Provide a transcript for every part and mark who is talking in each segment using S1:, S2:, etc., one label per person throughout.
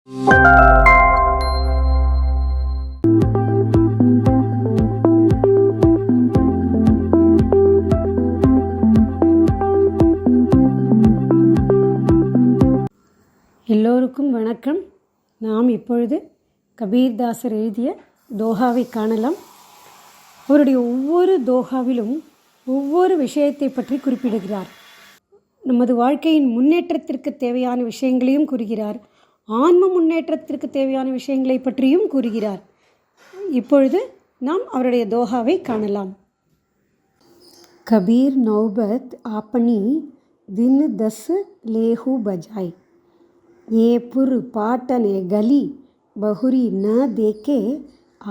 S1: எல்லோருக்கும் வணக்கம். நாம் இப்பொழுது கபீர்தாசர் எழுதிய தோஹாவை காணலாம். அவருடைய ஒவ்வொரு தோஹாவிலும் ஒவ்வொரு விஷயத்தை பற்றி குறிப்பிடுகிறார். நமது வாழ்க்கையின் முன்னேற்றத்திற்கு தேவையான விஷயங்களையும் கூறுகிறார். ஆன்ம முன்னேற்றத்திற்கு தேவையான விஷயங்களை பற்றியும் கூறுகிறார். இப்பொழுது நாம் அவருடைய தோஹாவை காணலாம். கபீர் நௌபத் ஆப்பனி தின் தஸ் லேஹு பஜாய், ஏ புர் பாட்டனே கலி பஹுரி ந தேக்கே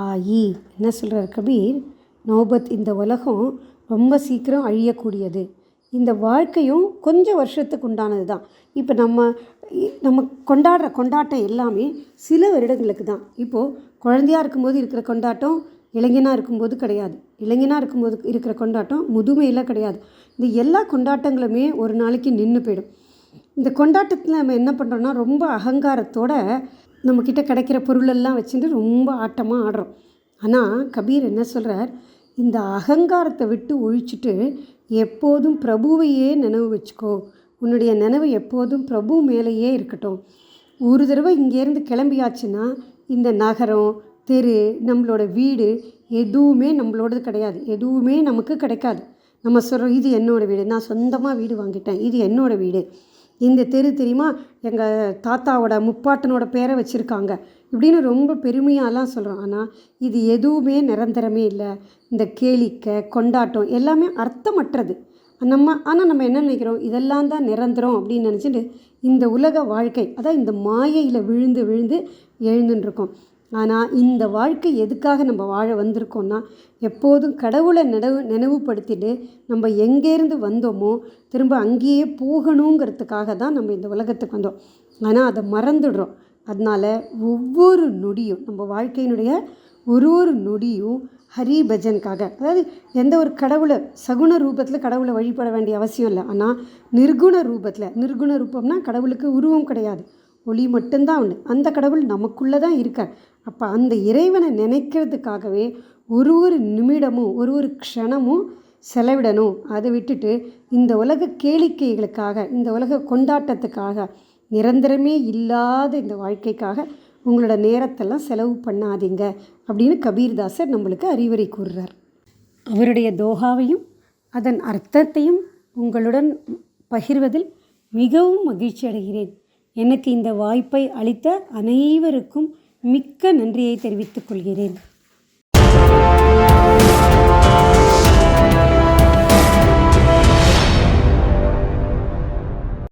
S1: ஆயி. என்ன சொல்கிறார் கபீர்? நௌபத், இந்த உலகம் ரொம்ப சீக்கிரம் அழியக்கூடியது. இந்த வாழ்க்கையும் கொஞ்சம் வருஷத்துக்கு உண்டானது தான். இப்போ நம்ம கொண்டாடுற கொண்டாட்டம் எல்லாமே சில வருடங்களுக்கு தான். இப்போது குழந்தையாக இருக்கும்போது இருக்கிற கொண்டாட்டம் இளைஞனாக இருக்கும்போது கிடையாது. இளைஞனாக இருக்கும்போது இருக்கிற கொண்டாட்டம் முதுமையில் கிடையாது. இந்த எல்லா கொண்டாட்டங்களுமே ஒரு நாளைக்கு நின்று போயிடும். இந்த கொண்டாட்டத்தில் நம்ம என்ன பண்ணுறோன்னா, ரொம்ப அகங்காரத்தோடு நம்மக்கிட்ட கிடைக்கிற பொருளெல்லாம் வச்சுட்டு ரொம்ப ஆட்டமாக ஆடுறோம். ஆனால் கபீர் என்ன சொல்கிறார்? இந்த அகங்காரத்தை விட்டு ஒழிச்சிட்டு எப்போதும் பிரபுவையே நினைவு வச்சுக்கோ. உன்னுடைய நினைவு எப்போதும் பிரபு மேலேயே இருக்கட்டும். ஒரு தடவை இங்கேருந்து கிளம்பியாச்சுன்னா இந்த நகரம், தெரு, நம்மளோட வீடு எதுவுமே நம்மளோடது கிடையாது. எதுவுமே நமக்கு கிடைக்காது. நம்ம சொல்கிறோம், இது என்னோடய வீடு, நான் சொந்தமாக வீடு வாங்கிட்டேன், இது என்னோடய வீடு, இந்த தெரு தெரியுமா, எங்கள் தாத்தாவோட முப்பாட்டனோட பேரை வச்சுருக்காங்க, இப்படின்னு ரொம்ப பெருமையாலாம் சொல்கிறோம். ஆனால் இது எதுவுமே நிரந்தரமே இல்லை. இந்த கேளிக்கை, கொண்டாட்டம் எல்லாமே அர்த்தமற்றது. ஆனால் நம்ம என்ன நினைக்கிறோம்? இதெல்லாம் தான் நிரந்தரம் அப்படின்னு நினச்சிட்டு இந்த உலக வாழ்க்கை, அதான் இந்த மாயையில் விழுந்து விழுந்து எழுந்துட்டுருக்கோம். ஆனால் இந்த வாழ்க்கை எதுக்காக நம்ம வாழ வந்திருக்கோம்னா, எப்போதும் கடவுளை நினைவுபடுத்திட்டு நம்ம எங்கேருந்து வந்தோமோ திரும்ப அங்கேயே போகணுங்கிறதுக்காக தான் நம்ம இந்த உலகத்துக்கு வந்தோம். ஆனால் அதை மறந்துடுறோம். அதனால் ஒவ்வொரு நொடியும், நம்ம வாழ்க்கையினுடைய ஒரு நொடியும் ஹரி பஜனுக்காக, அதாவது எந்த ஒரு கடவுளை சகுண ரூபத்தில் கடவுளை வழிபட வேண்டிய அவசியம் இல்லை. ஆனால் நிர்குண ரூபத்தில், நிர்குண ரூபம்னா கடவுளுக்கு உருவம் கிடையாது, ஒளி மட்டும்தான் உண்டு. அந்த கடவுள் நமக்குள்ளே தான் இருக்கார். அப்போ அந்த இறைவனை நினைக்கிறதுக்காகவே ஒரு நிமிடமும் ஒரு க்ஷணமும் செலவிடணும். அதை விட்டுட்டு இந்த உலக கேளிக்கைகளுக்காக, இந்த உலக கொண்டாட்டத்துக்காக, நிரந்தரமே இல்லாத இந்த வாழ்க்கைக்காக உங்களோட நேரத்தெல்லாம் செலவு பண்ணாதீங்க அப்படின்னு கபீர்தாசர் நம்மளுக்கு அறிவுரை கூறுறார். அவருடைய தோஹாவையும் அதன் அர்த்தத்தையும் உங்களுடன் பகிர்வதில் மிகவும் மகிழ்ச்சி அடைகிறேன். எனக்கு இந்த வாய்ப்பை அளித்த அனைவருக்கும் மிக்க நன்றியை தெரிவித்துக் கொள்கிறேன்.